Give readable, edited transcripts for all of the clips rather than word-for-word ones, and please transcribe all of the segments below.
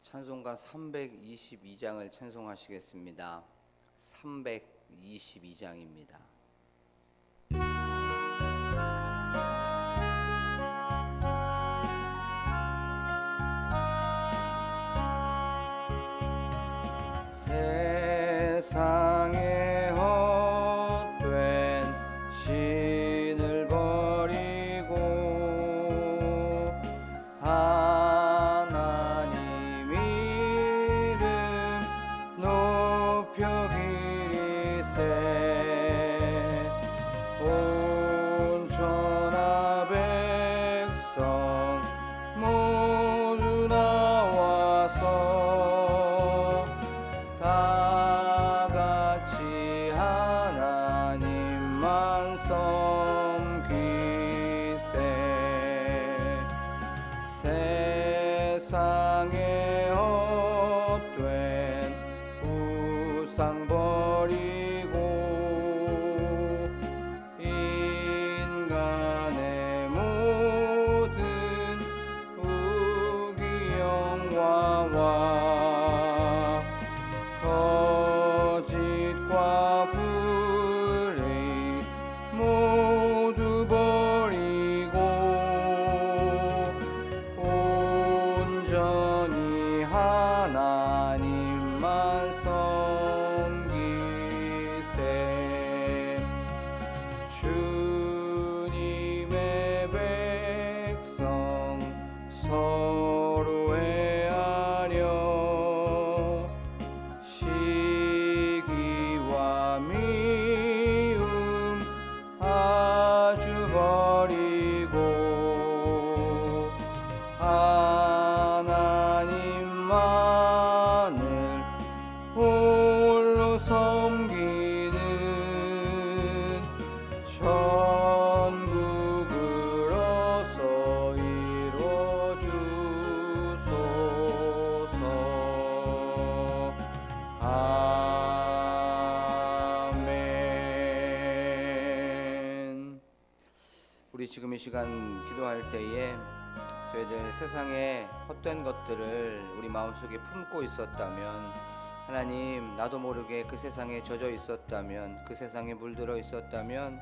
찬송가 322장을 찬송하시겠습니다. 322장입니다. 세상에 헛된 신을 버리고 하나님 이름 높여 기리세. 온 천하 백성 모두 나와서 다 같이 하나님만 섬기세. 세상에 헛된 우상 버리고 인간의 모든 우기영화와 거짓과 불의 모두 버리고 온전히 하나님만 섬기세. 주님의 백성 서로 애하려 시기와 미움 아주 버리고 하나님만을 홀로 섬기는 천국을 어서 이뤄주소서. 아멘. 우리 지금 이 시간 기도할 때에 저희들 세상에 헛된 것들을 우리 마음속에 품고 있었다면, 하나님 나도 모르게 그 세상에 젖어 있었다면, 그 세상에 물들어 있었다면,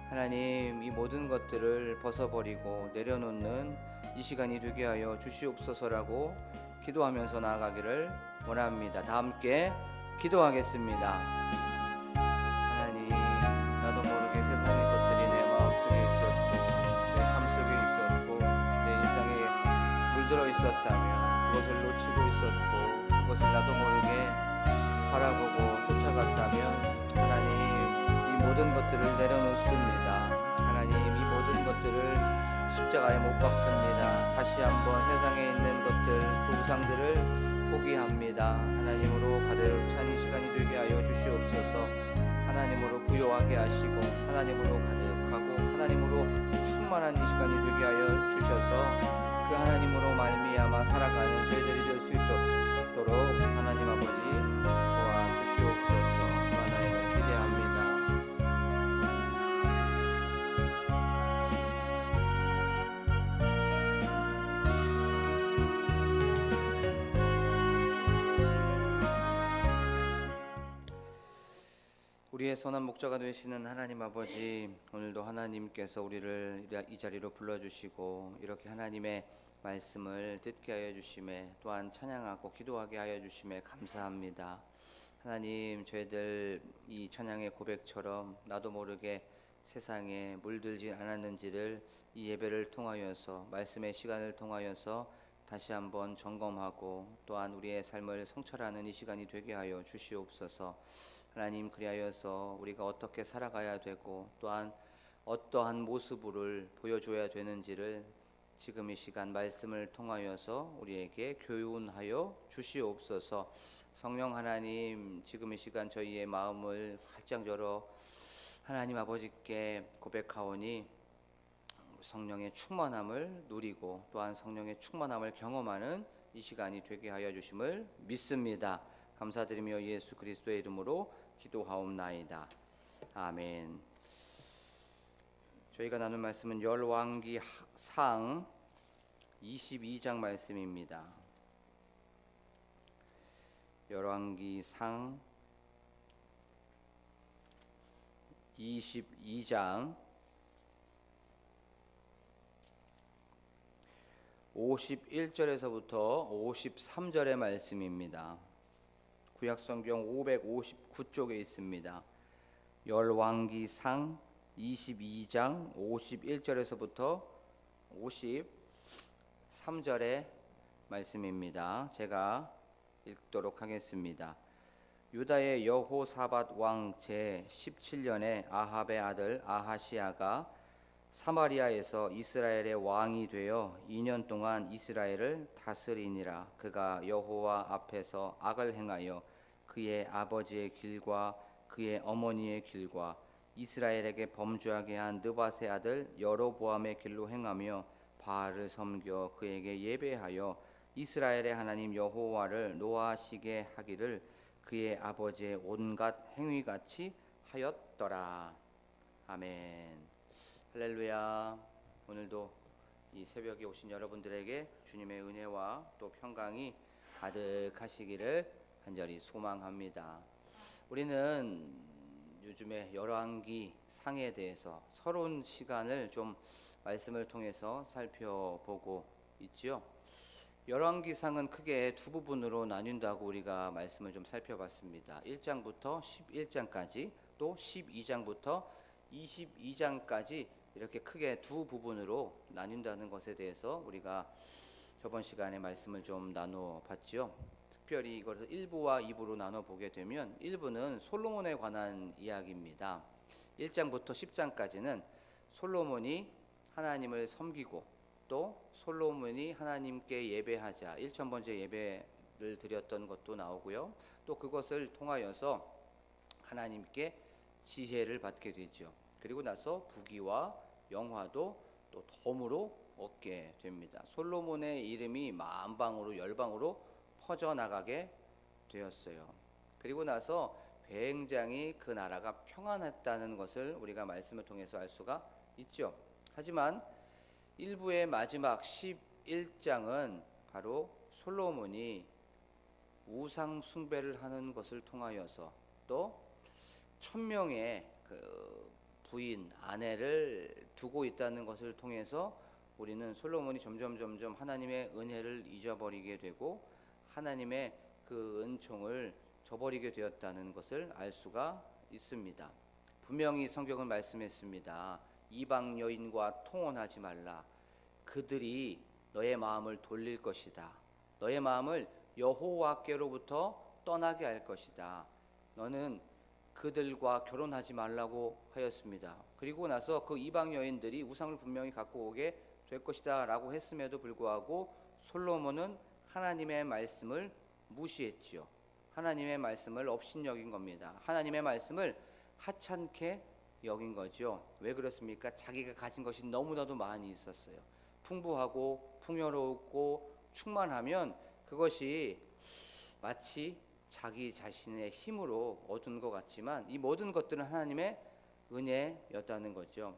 하나님 이 모든 것들을 벗어버리고 내려놓는 이 시간이 되게 하여 주시옵소서라고 기도하면서 나아가기를 원합니다. 다 함께 기도하겠습니다. 하나님 나도 모르게 세상의 것들이 내 마음속에 있었고 내 삶 속에 있었고 내 인생에 물들어 있었다면, 그것을 놓치고 있었고 그것을 나도 모르게 바라보고 쫓아갔다면, 하나님 이 모든 것들을 내려놓습니다. 하나님 이 모든 것들을 십자가에 못 박습니다. 다시 한번 세상에 있는 것들, 그 우상들을 포기합니다. 하나님으로 가득 찬 이 시간이 되게 하여 주시옵소서. 하나님으로 부요하게 하시고 하나님으로 가득하고 하나님으로 충만한 이 시간이 되게 하여 주셔서 그 하나님으로 말미암아 살아가는 저희들이 될 수 있도록 하나님 아버지 도와주시옵소서. 하나님을 기대합니다. 우리의 선한 목자가 되시는 하나님 아버지, 오늘도 하나님께서 우리를 이 자리로 불러주시고 이렇게 하나님의 말씀을 듣게 하여 주심에, 또한 찬양하고 기도하게 하여 주심에 감사합니다. 하나님 저희들 이 찬양의 고백처럼 나도 모르게 세상에 물들지 않았는지를 이 예배를 통하여서, 말씀의 시간을 통하여서 다시 한번 점검하고 또한 우리의 삶을 성찰하는 이 시간이 되게 하여 주시옵소서. 하나님 그리하여서 우리가 어떻게 살아가야 되고 또한 어떠한 모습을 보여줘야 되는지를 지금 이 시간 말씀을 통하여서 우리에게 교훈하여 주시옵소서. 성령 하나님 지금 이 시간 저희의 마음을 활짝 열어 하나님 아버지께 고백하오니 성령의 충만함을 누리고 또한 성령의 충만함을 경험하는 이 시간이 되게 하여 주심을 믿습니다. 감사드리며 예수 그리스도의 이름으로 기도하옵나이다. 아멘. 저희가 나눌 말씀은 열왕기상 22장 말씀입니다. 열왕기상 22장 51절에서부터 53절의 말씀입니다. 구약성경 559쪽에 있습니다. 열왕기상 22장 51절에서부터 53절의 말씀입니다. 제가 읽도록 하겠습니다. 유다의 여호사밧 왕 제17년에 아합의 아들 아하시야가 사마리아에서 이스라엘의 왕이 되어 2년 동안 이스라엘을 다스리니라. 그가 여호와 앞에서 악을 행하여 그의 아버지의 길과 그의 어머니의 길과 이스라엘에게 범죄하게 한 느밧의 아들 여로보암의 길로 행하며 바알을 섬겨 그에게 예배하여 이스라엘의 하나님 여호와를 노하시게 하기를 그의 아버지의 온갖 행위같이 하였더라. 아멘. 할렐루야. 오늘도 이 새벽에 오신 여러분들에게 주님의 은혜와 또 평강이 가득하시기를 간절히 소망합니다. 우리는 요즘에 열왕기 상에 대해서 서론 시간을 좀 말씀을 통해서 살펴보고 있지요. 열왕기상은 크게 두 부분으로 나뉜다고 우리가 말씀을 좀 살펴봤습니다. 1장부터 11장까지 또 12장부터 22장까지 이렇게 크게 두 부분으로 나뉜다는 것에 대해서 우리가 저번 시간에 말씀을 좀 나눠봤죠. 특별히 이것을 1부와 2부로 나눠보게 되면 1부는 솔로몬에 관한 이야기입니다. 1장부터 10장까지는 솔로몬이 하나님을 섬기고 또 솔로몬이 하나님께 예배하자 1000번째 예배를 드렸던 것도 나오고요. 또 그것을 통하여서 하나님께 지혜를 받게 되죠. 그리고 나서 부귀와 영화도 또 덤으로 얻게 됩니다. 솔로몬의 이름이 만방으로 열방으로 퍼져나가게 되었어요. 그리고 나서 굉장히 그 나라가 평안했다는 것을 우리가 말씀을 통해서 알 수가 있죠. 하지만 1부의 마지막 11장은 바로 솔로몬이 우상 숭배를 하는 것을 통하여서 또 1000명의 그 부인, 아내를 두고 있다는 것을 통해서 우리는 솔로몬이 점점 하나님의 은혜를 잊어버리게 되고 하나님의 그 은총을 저버리게 되었다는 것을 알 수가 있습니다. 분명히 성경은 말씀했습니다. 이방 여인과 통혼하지 말라. 그들이 너의 마음을 돌릴 것이다. 너의 마음을 여호와께로부터 떠나게 할 것이다. 너는 그들과 결혼하지 말라고 하였습니다. 그리고 나서 그 이방 여인들이 우상을 분명히 갖고 오게 될 것이다 라고 했음에도 불구하고 솔로몬은 하나님의 말씀을 무시했지요. 하나님의 말씀을 업신여긴 겁니다. 하나님의 말씀을 하찮게 여긴 거죠. 왜 그렇습니까? 자기가 가진 것이 너무나도 많이 있었어요. 풍부하고 풍요롭고 충만하면 그것이 마치 자기 자신의 힘으로 얻은 것 같지만 이 모든 것들은 하나님의 은혜였다는 거죠.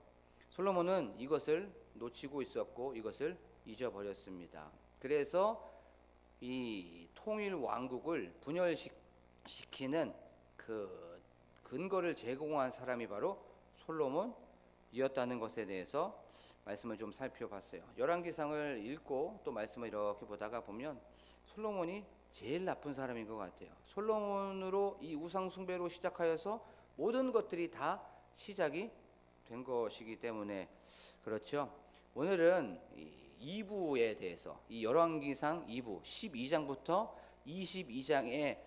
솔로몬은 이것을 놓치고 있었고 이것을 잊어버렸습니다. 그래서 이 통일 왕국을 분열시키는 그 근거를 제공한 사람이 바로 솔로몬이었다는 것에 대해서 말씀을 좀 살펴봤어요. 열왕기상을 읽고 또 말씀을 이렇게 보다가 보면 솔로몬이 제일 나쁜 사람인 것 같아요. 솔로몬으로 이 우상 숭배로 시작하여서 모든 것들이 다 시작이 된 것이기 때문에 그렇죠. 오늘은 2부에 대해서 이 열왕기상 2부 12장부터 22장의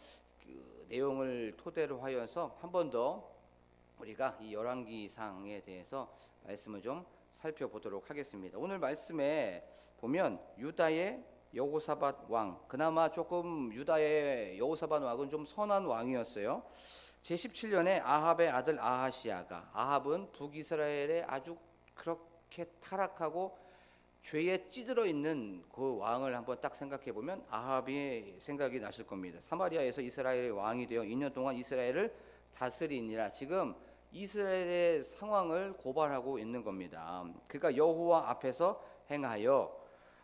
그 내용을 토대로 하여서 한 번 더 우리가 이 열왕기상에 대해서 말씀을 좀 살펴보도록 하겠습니다. 오늘 말씀에 보면 유다의 여호사밧 왕, 그나마 조금 유다의 여호사밧 왕은 좀 선한 왕이었어요. 제17년에 아합의 아들 아하시야가, 아합은 북이스라엘에 아주 그렇게 타락하고 죄에 찌들어 있는 그 왕을 한번 딱 생각해 보면 아합이 생각이 나실 겁니다. 사마리아에서 이스라엘의 왕이 되어 2년 동안 이스라엘을 다스리니라. 지금 이스라엘의 상황을 고발하고 있는 겁니다. 그가 여호와 앞에서 행하여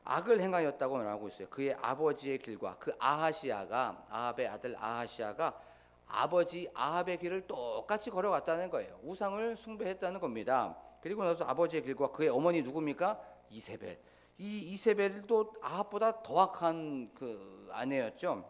악을 행하였다고 말하고 있어요. 그의 아버지의 길과 그 아하시아가, 아합의 아들 아하시아가 아버지 아합의 길을 똑같이 걸어갔다는 거예요. 우상을 숭배했다는 겁니다. 그리고 나서 아버지의 길과 그의 어머니 누굽니까? 이세벨. 이 이세벨도 아합보다 더 악한 그 아내였죠.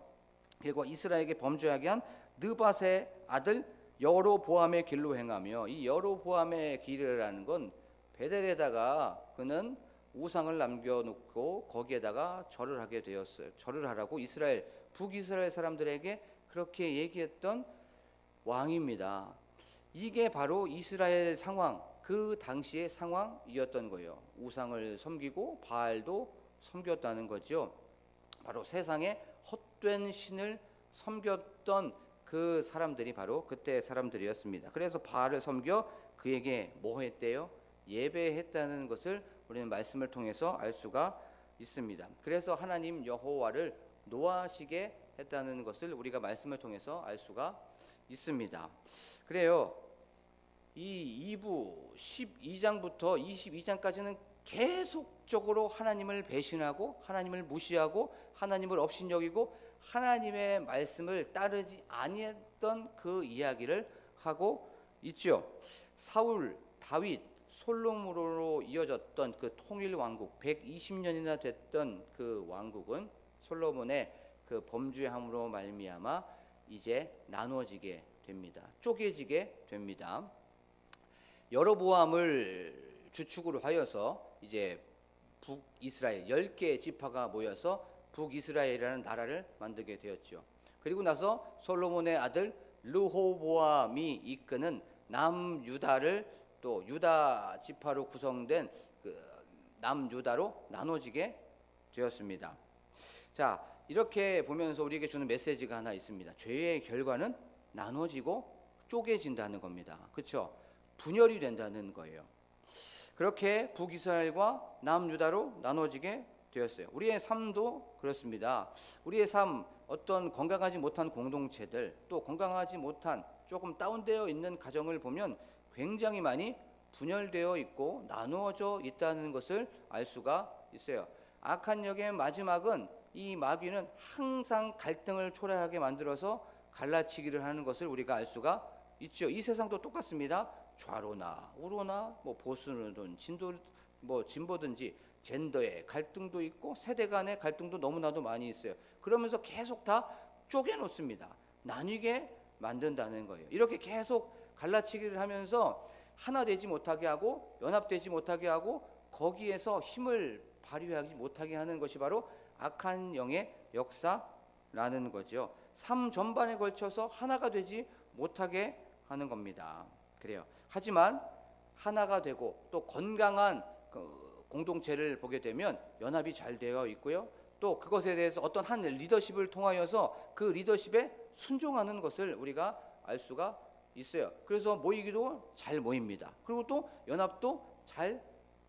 그리고 이스라엘에게 범죄하게 한 느밧의 아들 여로보암의 길로 행하며, 이 여로보암의 길이라는 건 베델에다가 그는 우상을 남겨놓고 거기에다가 절을 하게 되었어요. 절을 하라고 이스라엘 북이스라엘 사람들에게 그렇게 얘기했던 왕입니다. 이게 바로 이스라엘 상황, 그 당시의 상황이었던 거예요. 우상을 섬기고 바알도 섬겼다는 거죠. 바로 세상에 헛된 신을 섬겼던 그 사람들이 바로 그때 사람들이었습니다. 그래서 바알을 섬겨 그에게 뭐 했대요? 예배했다는 것을 우리는 말씀을 통해서 알 수가 있습니다. 그래서 하나님 여호와를 노하시게 했다는 것을 우리가 말씀을 통해서 알 수가 있습니다. 그래요. 이 2부 12장부터 22장까지는 계속적으로 하나님을 배신하고 하나님을 무시하고 하나님을 업신여기고 하나님의 말씀을 따르지 아니했던 그 이야기를 하고 있죠. 사울, 다윗, 솔로몬으로 이어졌던 그 통일 왕국 120년이나 됐던 그 왕국은 솔로몬의 그 범죄함으로 말미암아 이제 나눠지게 됩니다. 쪼개지게 됩니다. 여로보암을 주축으로 하여서 이제 북이스라엘 10개의 지파가 모여서 북이스라엘이라는 나라를 만들게 되었죠. 그리고 나서 솔로몬의 아들 르호보암이 이끄는 남유다를 또 유다 지파로 구성된 그 남유다로 나눠지게 되었습니다. 자, 이렇게 보면서 우리에게 주는 메시지가 하나 있습니다. 죄의 결과는 나눠지고 쪼개진다는 겁니다. 그렇죠? 분열이 된다는 거예요. 그렇게 북이스라엘과 남유다로 나눠지게 되었어요. 우리의 삶도 그렇습니다. 우리의 삶, 어떤 건강하지 못한 공동체들, 또 건강하지 못한 조금 다운되어 있는 가정을 보면 굉장히 많이 분열되어 있고 나누어져 있다는 것을 알 수가 있어요. 악한 역의 마지막은, 이 마귀는 항상 갈등을 초래하게 만들어서 갈라치기를 하는 것을 우리가 알 수가 있죠. 이 세상도 똑같습니다. 좌로나 우로나 뭐 보수든 진보든지 젠더의 갈등도 있고 세대 간의 갈등도 너무나도 많이 있어요. 그러면서 계속 다 쪼개놓습니다. 나뉘게 만든다는 거예요. 이렇게 계속 갈라치기를 하면서 하나 되지 못하게 하고 연합되지 못하게 하고 거기에서 힘을 발휘하지 못하게 하는 것이 바로 악한 영의 역사라는 거죠. 삶 전반에 걸쳐서 하나가 되지 못하게 하는 겁니다. 그래요. 하지만 하나가 되고 또 건강한 공동체를 보게 되면 연합이 잘 되어 있고요. 또 그것에 대해서 어떤 한 리더십을 통하여서 그 리더십에 순종하는 것을 우리가 알 수가 있어요. 그래서 모이기도 잘 모입니다. 그리고 또 연합도 잘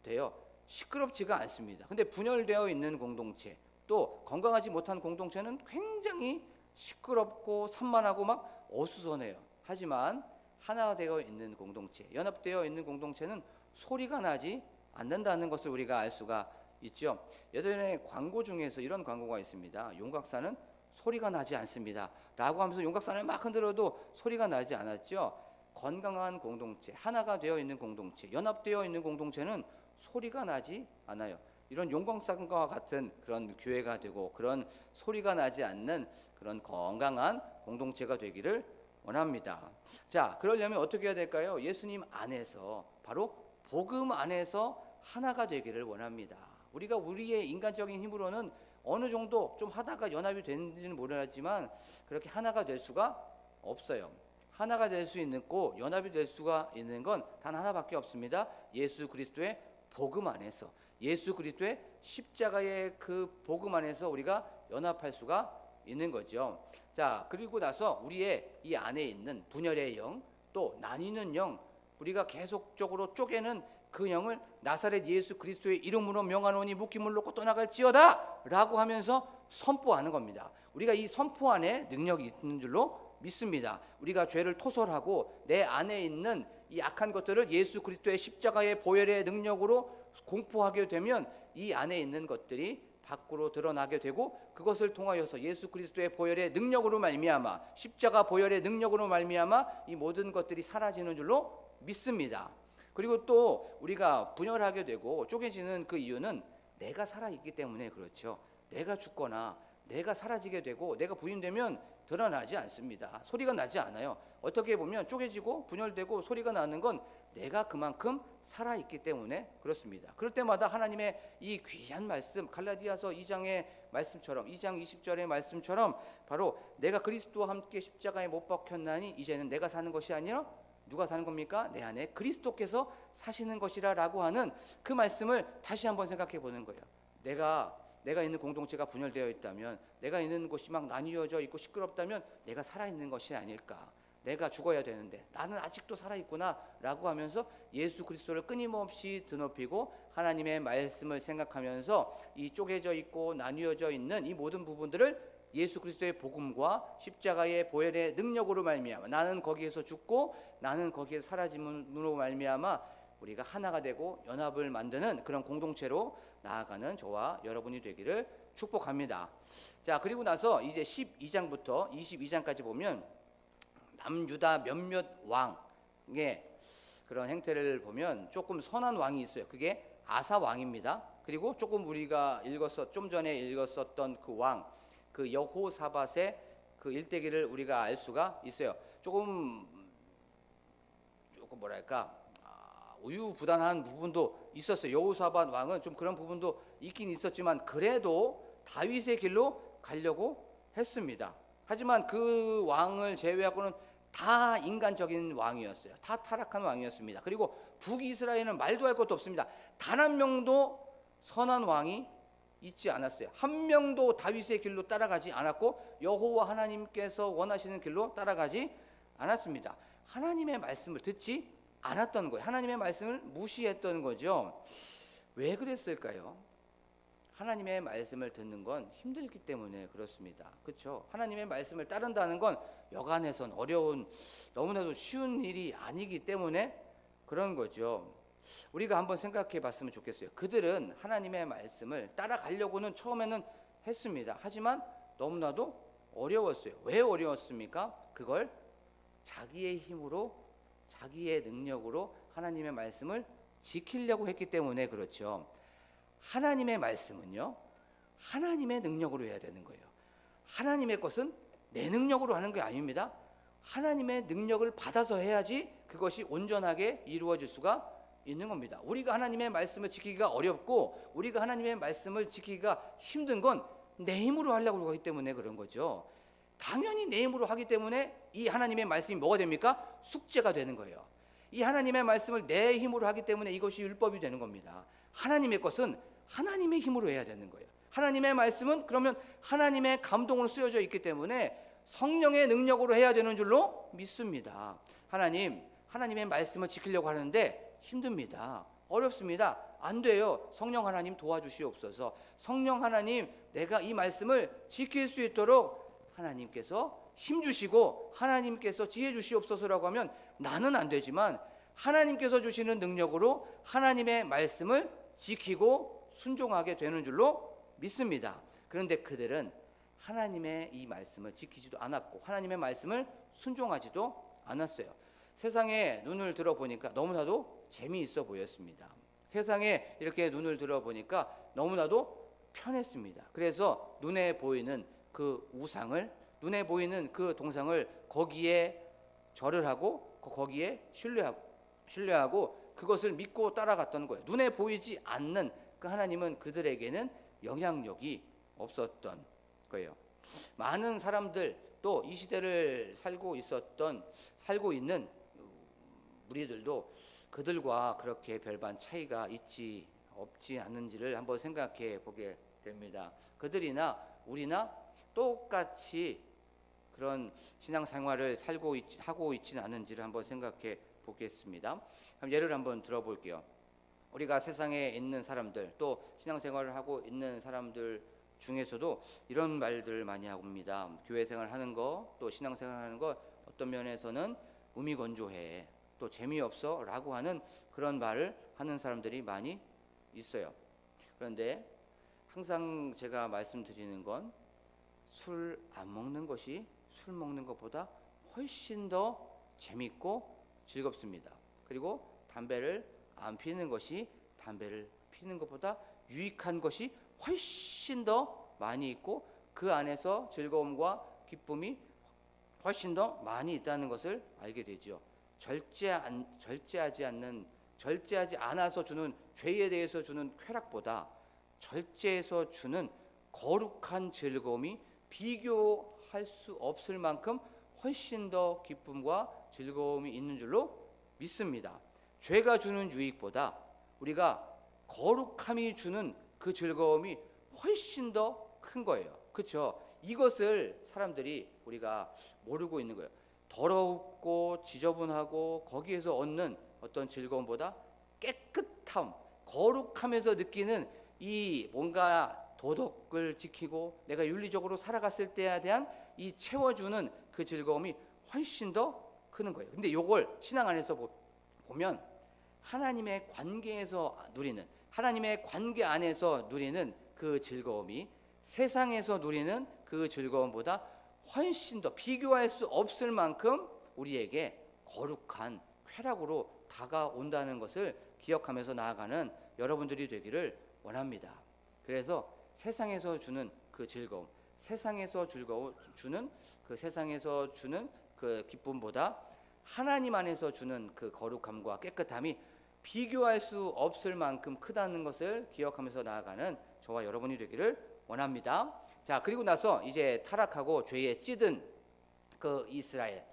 돼요. 시끄럽지가 않습니다. 근데 분열되어 있는 공동체, 또 건강하지 못한 공동체는 굉장히 시끄럽고 산만하고 막 어수선해요. 하지만 하나 되어 있는 공동체, 연합되어 있는 공동체는 소리가 나지 않는다는 것을 우리가 알 수가 있죠. 예전에 광고 중에서 이런 광고가 있습니다. 용각사는 소리가 나지 않습니다 라고 하면서 용각산을 막 흔들어도 소리가 나지 않았죠. 건강한 공동체, 하나가 되어 있는 공동체, 연합되어 있는 공동체는 소리가 나지 않아요. 이런 용광산과 같은 그런 교회가 되고 그런 소리가 나지 않는 그런 건강한 공동체가 되기를 원합니다. 자, 그러려면 어떻게 해야 될까요? 예수님 안에서, 바로 복음 안에서 하나가 되기를 원합니다. 우리가 우리의 인간적인 힘으로는 어느 정도 좀 하다가 연합이 되는지는 모르지만 그렇게 하나가 될 수가 없어요. 하나가 될 수 있고 연합이 될 수가 있는 건 단 하나밖에 없습니다. 예수 그리스도의 복음 안에서, 예수 그리스도의 십자가의 그 복음 안에서 우리가 연합할 수가 있는 거죠. 자, 그리고 나서 우리의 이 안에 있는 분열의 영, 또 나뉘는 영, 우리가 계속적으로 쪼개는 그 영을 나사렛 예수 그리스도의 이름으로 명하노니 묶임을 놓고 떠나갈지어다 라고 하면서 선포하는 겁니다. 우리가 이 선포 안에 능력이 있는 줄로 믿습니다. 우리가 죄를 토설하고 내 안에 있는 이 악한 것들을 예수 그리스도의 십자가의 보혈의 능력으로 공포하게 되면 이 안에 있는 것들이 밖으로 드러나게 되고 그것을 통하여서 예수 그리스도의 보혈의 능력으로 말미암아 십자가 보혈의 능력으로 말미암아 이 모든 것들이 사라지는 줄로 믿습니다. 그리고 또 우리가 분열하게 되고 쪼개지는 그 이유는 내가 살아있기 때문에 그렇죠. 내가 죽거나 내가 사라지게 되고 내가 부인되면 드러나지 않습니다. 소리가 나지 않아요. 어떻게 보면 쪼개지고 분열되고 소리가 나는 건 내가 그만큼 살아있기 때문에 그렇습니다. 그럴 때마다 하나님의 이 귀한 말씀, 갈라디아서 2장의 말씀처럼 2장 20절의 말씀처럼 바로 내가 그리스도와 함께 십자가에 못 박혔나니 이제는 내가 사는 것이 아니라 누가 사는 겁니까? 내 안에 그리스도께서 사시는 것이라 라고 하는 그 말씀을 다시 한번 생각해 보는 거예요. 내가 있는 공동체가 분열되어 있다면, 내가 있는 곳이 막 나뉘어져 있고 시끄럽다면 내가 살아있는 것이 아닐까. 내가 죽어야 되는데 나는 아직도 살아있구나 라고 하면서 예수 그리스도를 끊임없이 드높이고 하나님의 말씀을 생각하면서 이 쪼개져 있고 나뉘어져 있는 이 모든 부분들을 예수 그리스도의 복음과 십자가의 보혈의 능력으로 말미암아 나는 거기에서 죽고 나는 거기에서 사라짐으로 말미암아 우리가 하나가 되고 연합을 만드는 그런 공동체로 나아가는 저와 여러분이 되기를 축복합니다. 자, 그리고 나서 이제 12장부터 22장까지 보면 남유다 몇몇 왕의 그런 행태를 보면 조금 선한 왕이 있어요. 그게 아사 왕입니다. 그리고 조금 우리가 좀 전에 읽었었던 그 왕, 그 여호사밧의 그 일대기를 우리가 알 수가 있어요. 조금 뭐랄까 우유부단한 부분도 있었어요. 여호사밧 왕은 좀 그런 부분도 있긴 있었지만 그래도 다윗의 길로 가려고 했습니다. 하지만 그 왕을 제외하고는 다 인간적인 왕이었어요. 다 타락한 왕이었습니다. 그리고 북이스라엘은 말도 할 것도 없습니다. 단 한 명도 선한 왕이 있지 않았어요. 한 명도 다윗의 길로 따라가지 않았고 여호와 하나님께서 원하시는 길로 따라가지 않았습니다. 하나님의 말씀을 듣지 않았던 거예요. 하나님의 말씀을 무시했던 거죠. 왜 그랬을까요? 하나님의 말씀을 듣는 건 힘들기 때문에 그렇습니다. 그렇죠? 하나님의 말씀을 따른다는 건 여간해선 어려운 너무나도 쉬운 일이 아니기 때문에 그런 거죠. 우리가 한번 생각해 봤으면 좋겠어요. 그들은 하나님의 말씀을 따라가려고는 처음에는 했습니다. 하지만 너무나도 어려웠어요. 왜 어려웠습니까? 그걸 자기의 힘으로 자기의 능력으로 하나님의 말씀을 지키려고 했기 때문에 그렇죠. 하나님의 말씀은요, 하나님의 능력으로 해야 되는 거예요. 하나님의 것은 내 능력으로 하는 게 아닙니다. 하나님의 능력을 받아서 해야지 그것이 온전하게 이루어질 수가 있는 겁니다. 우리가 하나님의 말씀을 지키기가 어렵고 우리가 하나님의 말씀을 지키기가 힘든 건 내 힘으로 하려고 하기 때문에 그런 거죠. 당연히 내 힘으로 하기 때문에 이 하나님의 말씀이 뭐가 됩니까? 숙제가 되는 거예요. 이 하나님의 말씀을 내 힘으로 하기 때문에 이것이 율법이 되는 겁니다. 하나님의 것은 하나님의 힘으로 해야 되는 거예요. 하나님의 말씀은 그러면 하나님의 감동으로 쓰여져 있기 때문에 성령의 능력으로 해야 되는 줄로 믿습니다. 하나님의 말씀을 지키려고 하는데 힘듭니다. 어렵습니다. 안 돼요. 성령 하나님 도와주시옵소서. 성령 하나님, 내가 이 말씀을 지킬 수 있도록 하나님께서 힘 주시고 하나님께서 지혜 주시옵소서라고 하면 나는 안 되지만 하나님께서 주시는 능력으로 하나님의 말씀을 지키고 순종하게 되는 줄로 믿습니다. 그런데 그들은 하나님의 이 말씀을 지키지도 않았고 하나님의 말씀을 순종하지도 않았어요. 세상에 눈을 들어보니까 너무나도 재미있어 보였습니다. 세상에 이렇게 눈을 들어보니까 너무나도 편했습니다. 그래서 눈에 보이는 그 우상을, 눈에 보이는 그 동상을 거기에 절을 하고 거기에 신뢰하고 그것을 믿고 따라갔던 거예요. 눈에 보이지 않는 그 하나님은 그들에게는 영향력이 없었던 거예요. 많은 사람들 또 이 시대를 살고 있는 우리들도 그들과 그렇게 별반 차이가 없지 않는지를 한번 생각해 보게 됩니다. 그들이나 우리나 똑같이 그런 신앙생활을 하고 있지는 않은지를 한번 생각해 보겠습니다. 예를 한번 들어볼게요. 우리가 세상에 있는 사람들 또 신앙생활을 하고 있는 사람들 중에서도 이런 말들을 많이 합니다. 교회 생활하는 거 또 신앙생활 하는 거 어떤 면에서는 무미건조해 또 재미없어 라고 하는 그런 말을 하는 사람들이 많이 있어요. 그런데 항상 제가 말씀드리는 건 술 안 먹는 것이 술 먹는 것보다 훨씬 더 재밌고 즐겁습니다. 그리고 담배를 안 피는 것이 담배를 피는 것보다 유익한 것이 훨씬 더 많이 있고 그 안에서 즐거움과 기쁨이 훨씬 더 많이 있다는 것을 알게 되죠. 절제하지 않아서 주는 죄에 대해서 주는 쾌락보다 절제해서 주는 거룩한 즐거움이 비교할 수 없을 만큼 훨씬 더 기쁨과 즐거움이 있는 줄로 믿습니다. 죄가 주는 유익보다 우리가 거룩함이 주는 그 즐거움이 훨씬 더 큰 거예요. 그렇죠? 이것을 사람들이 우리가 모르고 있는 거예요. 더럽고 지저분하고 거기에서 얻는 어떤 즐거움보다 깨끗함, 거룩함에서 느끼는 이 뭔가 도덕을 지키고 내가 윤리적으로 살아갔을 때에 대한 이 채워주는 그 즐거움이 훨씬 더 크는 거예요. 근데 이걸 신앙 안에서 보면 하나님의 관계에서 누리는, 하나님의 관계 안에서 누리는 그 즐거움이 세상에서 누리는 그 즐거움보다 훨씬 더 비교할 수 없을 만큼 우리에게 거룩한 쾌락으로 다가온다는 것을 기억하면서 나아가는 여러분들이 되기를 원합니다. 그래서 세상에서 주는 그 즐거움, 세상에서 주는 그 기쁨보다 하나님 안에서 주는 그 거룩함과 깨끗함이 비교할 수 없을 만큼 크다는 것을 기억하면서 나아가는 저와 여러분이 되기를 원합니다. 자, 그리고 나서 이제 타락하고 죄에 찌든 그 이스라엘.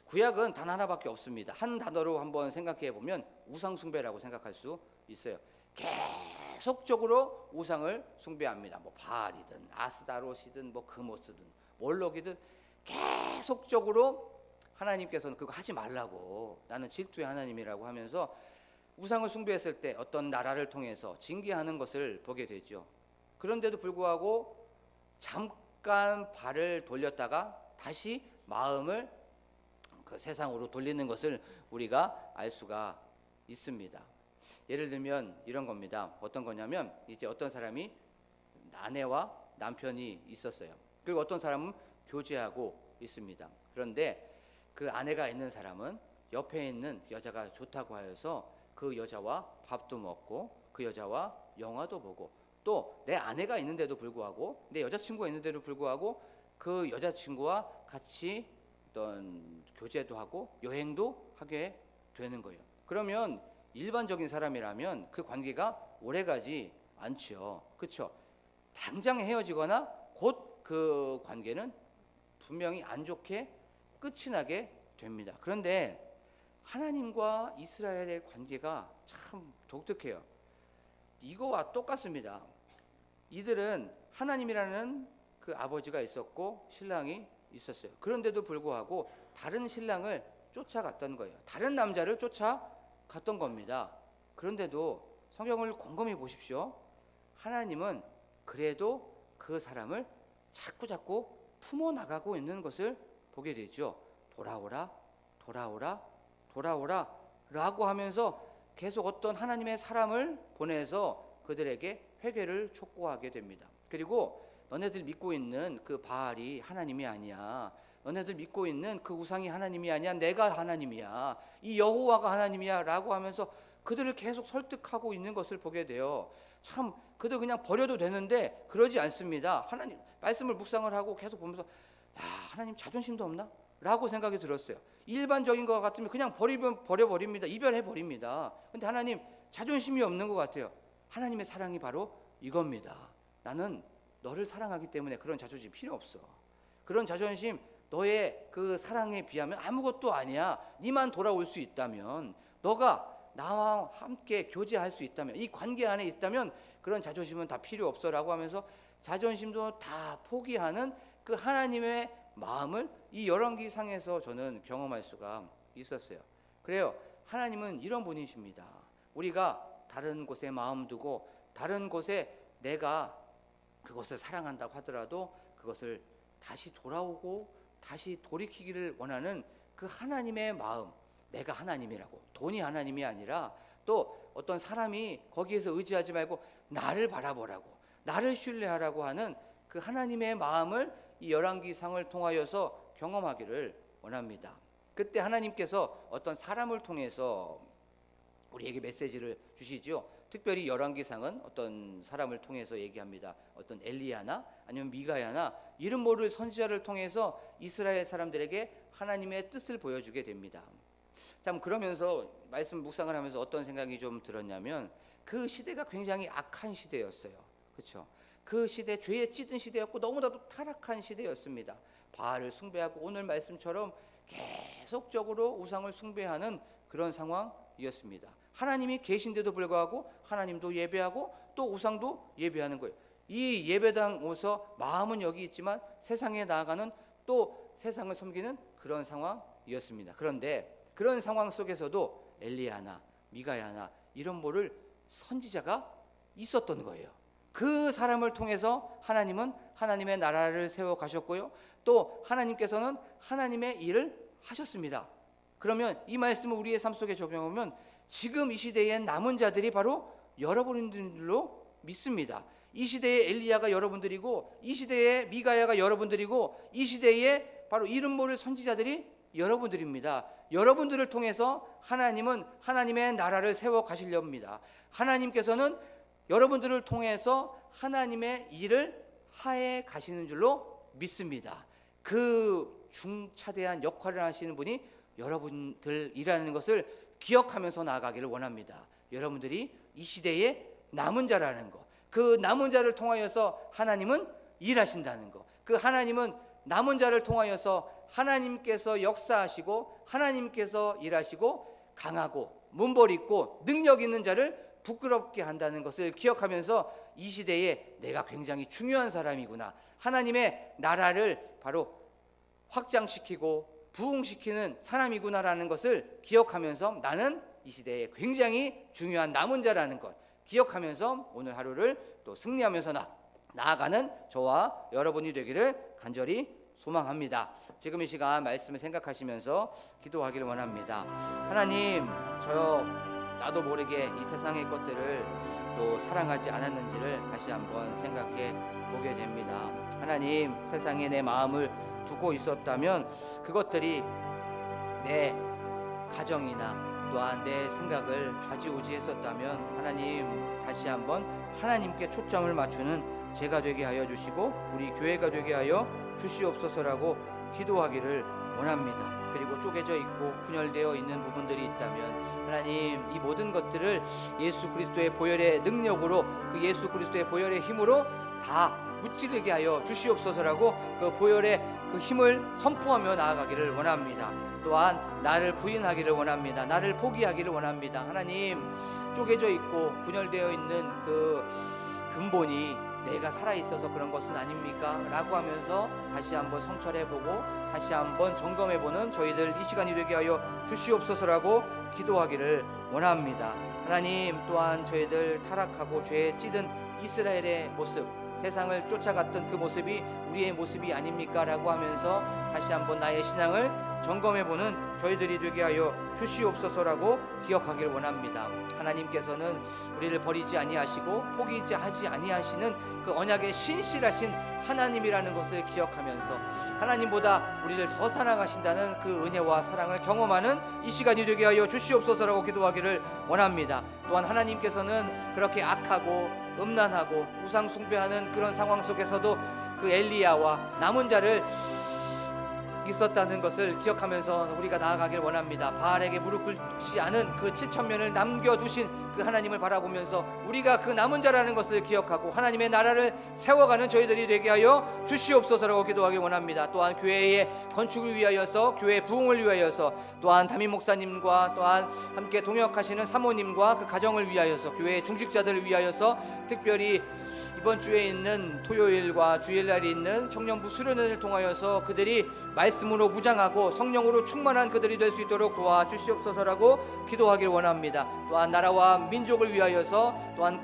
구약은 단 하나밖에 없습니다. 한 단어로 한번 생각해 보면 우상 숭배라고 생각할 수 있어요. 계속적으로 우상을 숭배합니다. 뭐 바알이든 아스다롯이든 뭐 그모스든 몰록이든 계속적으로 하나님께서는 그거 하지 말라고, 나는 질투의 하나님이라고 하면서 우상을 숭배했을 때 어떤 나라를 통해서 징계하는 것을 보게 되죠. 그런데도 불구하고 잠깐 발을 돌렸다가 다시 마음을 그 세상으로 돌리는 것을 우리가 알 수가 있습니다. 예를 들면 이런 겁니다. 어떤 거냐면 이제 어떤 사람이 아내와 남편이 있었어요. 그리고 어떤 사람은 교제하고 있습니다. 그런데 그 아내가 있는 사람은 옆에 있는 여자가 좋다고 하여서 그 여자와 밥도 먹고 그 여자와 영화도 보고 또 내 아내가 있는데도 불구하고 내 여자친구가 있는데도 불구하고 그 여자친구와 같이 어떤 교제도 하고 여행도 하게 되는 거예요. 그러면 일반적인 사람이라면 그 관계가 오래가지 않죠. 그렇죠? 당장 헤어지거나 곧 그 관계는 분명히 안 좋게 끝이 나게 됩니다. 그런데 하나님과 이스라엘의 관계가 참 독특해요. 이거와 똑같습니다. 이들은 하나님이라는 그 아버지가 있었고 신랑이 있었어요. 그런데도 불구하고 다른 신랑을 쫓아갔던 거예요. 다른 남자를 쫓아갔던 겁니다. 그런데도 성경을 곰곰이 보십시오. 하나님은 그래도 그 사람을 자꾸 품어나가고 있는 것을 보게 되죠. 돌아오라, 돌아오라, 돌아오라 라고 하면서 계속 어떤 하나님의 사람을 보내서 그들에게 회개를 촉구하게 됩니다. 그리고 너네들 믿고 있는 그 바알이 하나님이 아니야. 너네들 믿고 있는 그 우상이 하나님이 아니야. 내가 하나님이야. 이 여호와가 하나님이야 라고 하면서 그들을 계속 설득하고 있는 것을 보게 돼요. 참 그들 그냥 버려도 되는데 그러지 않습니다. 하나님 말씀을 묵상을 하고 계속 보면서 야, 하나님 자존심도 없나? 라고 생각이 들었어요. 일반적인 것 같으면 그냥 버려버립니다. 이별해버립니다. 근데 하나님 자존심이 없는 것 같아요. 하나님의 사랑이 바로 이겁니다. 나는 너를 사랑하기 때문에 그런 자존심 필요 없어. 그런 자존심 너의 그 사랑에 비하면 아무것도 아니야. 네만 돌아올 수 있다면, 너가 나와 함께 교제할 수 있다면, 이 관계 안에 있다면 그런 자존심은 다 필요 없어라고 하면서 자존심도 다 포기하는 그 하나님의 마음을 이 열왕기상에서 저는 경험할 수가 있었어요. 그래요. 하나님은 이런 분이십니다. 우리가 다른 곳에 마음 두고 다른 곳에 내가 그것을 사랑한다고 하더라도 그것을 다시 돌아오고 다시 돌이키기를 원하는 그 하나님의 마음, 내가 하나님이라고, 돈이 하나님이 아니라 또 어떤 사람이 거기에서 의지하지 말고 나를 바라보라고, 나를 신뢰하라고 하는 그 하나님의 마음을 이 열왕기상을 통하여서 경험하기를 원합니다. 그때 하나님께서 어떤 사람을 통해서 우리에게 메시지를 주시죠. 특별히 열왕기상은 어떤 사람을 통해서 얘기합니다. 어떤 엘리야나 아니면 미가야나 이름 모를 선지자를 통해서 이스라엘 사람들에게 하나님의 뜻을 보여주게 됩니다. 참, 그러면서 말씀 묵상을 하면서 어떤 생각이 좀 들었냐면, 그 시대가 굉장히 악한 시대였어요. 그렇죠? 그 시대 죄에 찌든 시대였고 너무나도 타락한 시대였습니다. 바알을 숭배하고 오늘 말씀처럼 계속적으로 우상을 숭배하는 그런 상황이었습니다. 하나님이 계신데도 불구하고 하나님도 예배하고 또 우상도 예배하는 거예요. 이 예배당 오서 마음은 여기 있지만 세상에 나아가는, 또 세상을 섬기는 그런 상황이었습니다. 그런데 그런 상황 속에서도 엘리야나 미가야나 이런 모를 선지자가 있었던 거예요. 그 사람을 통해서 하나님은 하나님의 나라를 세워 가셨고요, 또 하나님께서는 하나님의 일을 하셨습니다. 그러면 이 말씀을 우리의 삶 속에 적용하면 지금 이 시대에 남은 자들이 바로 여러분들로 믿습니다. 이 시대의 엘리야가 여러분들이고, 이 시대의 미가야가 여러분들이고, 이 시대에 바로 이름 모를 선지자들이 여러분들입니다. 여러분들을 통해서 하나님은 하나님의 나라를 세워 가시려 합니다. 하나님께서는 여러분들을 통해서 하나님의 일을 하해 가시는 줄로 믿습니다. 그 중차대한 역할을 하시는 분이 여러분들이라는 것을 기억하면서 나아가기를 원합니다. 여러분들이 이 시대의 남은 자라는 것, 그 남은 자를 통하여서 하나님은 일하신다는 것, 그 하나님은 남은 자를 통하여서 하나님께서 역사하시고 하나님께서 일하시고 강하고 문벌 있고 능력 있는 자를 부끄럽게 한다는 것을 기억하면서 이 시대에 내가 굉장히 중요한 사람이구나, 하나님의 나라를 바로 확장시키고 부흥시키는 사람이구나라는 것을 기억하면서 나는 이 시대에 굉장히 중요한 남은 자라는 것 기억하면서 오늘 하루를 또 승리하면서 나아가는 저와 여러분이 되기를 간절히 소망합니다. 지금 이 시간 말씀을 생각하시면서 기도하기를 원합니다. 하나님, 나도 모르게 이 세상의 것들을 또 사랑하지 않았는지를 다시 한번 생각해 보게 됩니다. 하나님, 세상에 내 마음을 두고 있었다면 그것들이 내 가정이나 또한 내 생각을 좌지우지했었다면 하나님, 다시 한번 하나님께 초점을 맞추는 제가 되게 하여 주시고 우리 교회가 되게 하여 주시옵소서라고 기도하기를 원합니다. 그리고 쪼개져 있고 분열되어 있는 부분들이 있다면 하나님, 이 모든 것들을 예수 그리스도의 보혈의 능력으로, 그 예수 그리스도의 보혈의 힘으로 다 무찌르게 하여 주시옵소서라고 그 보혈의 그 힘을 선포하며 나아가기를 원합니다. 또한 나를 부인하기를 원합니다. 나를 포기하기를 원합니다. 하나님, 쪼개져 있고 분열되어 있는 그 근본이 내가 살아있어서 그런 것은 아닙니까? 라고 하면서 다시 한번 성찰해보고 다시 한번 점검해보는 저희들 이 시간이 되게 하여 주시옵소서라고 기도하기를 원합니다. 하나님, 또한 저희들 타락하고 죄에 찌든 이스라엘의 모습, 세상을 쫓아갔던 그 모습이 우리의 모습이 아닙니까? 라고 하면서 다시 한번 나의 신앙을 점검해보는 저희들이 되게 하여 주시옵소서라고 기억하기를 원합니다. 하나님께서는 우리를 버리지 아니하시고 포기하지 아니하시는 그 언약의 신실하신 하나님이라는 것을 기억하면서 하나님보다 우리를 더 사랑하신다는 그 은혜와 사랑을 경험하는 이 시간이 되게 하여 주시옵소서라고 기도하기를 원합니다. 또한 하나님께서는 그렇게 악하고 음란하고 우상 숭배하는 그런 상황 속에서도 그 엘리야와 남은 자를 있었다는 것을 기억하면서 우리가 나아가길 원합니다. 바알에게 무릎 꿇지 않은 그 7,000명을 남겨두신 그 하나님을 바라보면서 우리가 그 남은 자라는 것을 기억하고 하나님의 나라를 세워가는 저희들이 되게 하여 주시옵소서라고 기도하길 원합니다. 또한 교회의 건축을 위하여서, 교회 부흥을 위하여서, 또한 담임 목사님과 또한 함께 동역하시는 사모님과 그 가정을 위하여서, 교회의 중직자들을 위하여서, 특별히 이번 주에 있는 토요일과 주일날이 있는 청년부 수련회를 통하여서 그들이 말씀으로 무장하고 성령으로 충만한 그들이 될 수 있도록 도와주시옵소서라고 기도하길 원합니다. 또한 나라와 민족을 위하여서, 또한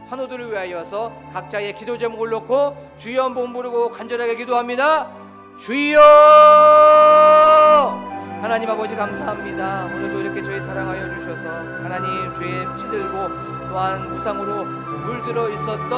환우들을 위하여서 각자의 기도 제목을 놓고 주여 한번 부르고 간절하게 기도합니다. 주여! 하나님 아버지, 아버지 감사합니다. 오늘도 이렇게 저희 사랑하여 주셔서 하나님 죄에 찌들고 또한 우상으로 물들어 있었던